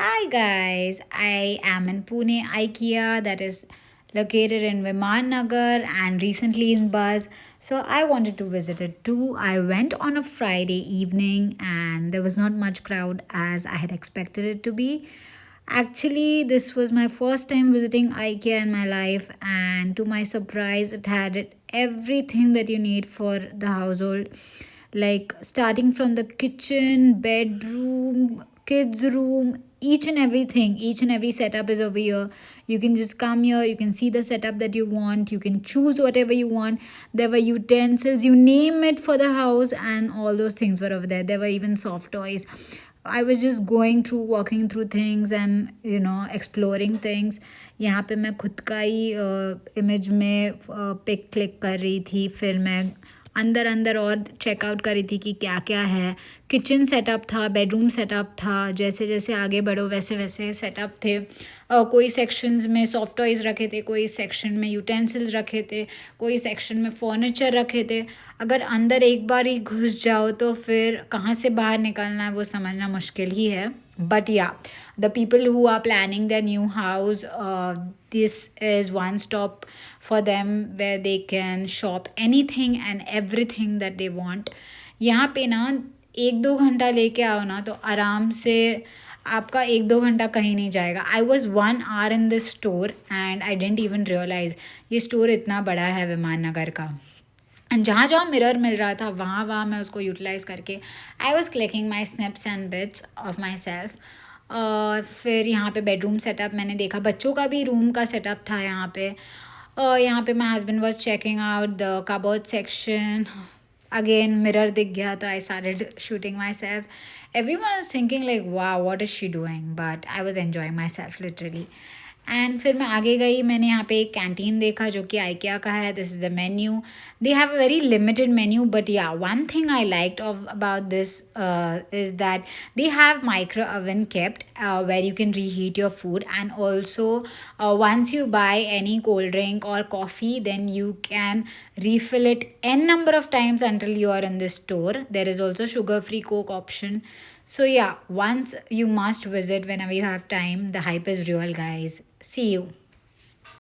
Hi guys, I am in Pune IKEA that is located in Viman Nagar and recently in Buzz. So I wanted to visit it too. I went on a Friday evening and there was not much crowd as I had expected it to be. Actually, this was my first time visiting IKEA in my life, and to my surprise, it had everything that you need for the household, like starting from the kitchen, bedroom, kids' room, each and every setup is over here. You can just come here, you can see the setup that you want, you can choose whatever you want. There were utensils, you name it for the house, and all those things were over there. There were even soft toys. I was just going through, walking through things and exploring things. यहाँ पे मैं खुद का ही image में pic click कर रही थी, फिर मैं अंदर अंदर और चेकआउट कर रही थी कि क्या क्या है. किचन सेटअप था, बेडरूम सेटअप था, जैसे जैसे आगे बढ़ो वैसे वैसे सेटअप थे. कोई सेक्शंस में सॉफ्ट टॉयज़ रखे थे, कोई सेक्शन में यूटेंसिल्स रखे थे, कोई सेक्शन में फर्नीचर रखे थे. अगर अंदर एक बार ही घुस जाओ तो फिर कहाँ से बाहर निकलना है वो समझना मुश्किल ही है. But yeah, the people who are planning their new house, this is one stop for them where they can shop anything and everything that they want. यहाँ पे ना 1-2 घंटा लेके आओ ना तो आराम से आपका 1-2 घंटा कहीं नहीं जाएगा. I was 1 hour in this store and I didn't even realize ये स्टोर इतना बड़ा है विमान नगर का. एंड जहाँ जहाँ मिरर मिल रहा था वहाँ वहाँ मैं उसको यूटिलाइज़ करके I was clicking my snaps and bits of my self. फिर यहाँ पे बेडरूम सेटअप मैंने देखा, बच्चों का भी रूम का सेटअप था यहाँ पे. यहाँ पे my husband was checking out the cupboard section. Again mirror दिख गया तो I started shooting myself. Everyone was thinking like वाह what is she doing, but I was enjoying myself literally. And फिर मैं आगे गई, मैंने यहाँ पे एक कैंटीन देखा जो कि आइकिया का है. This is the menu. They have a very limited menu, but yeah one thing I liked of about this is that they have micro oven kept where you can reheat your food, and also once you buy any cold drink or coffee then you can refill it n number of times until you are in this store. There is also sugar free coke option. So yeah, once you must visit whenever you have time. The hype is real, guys. See you.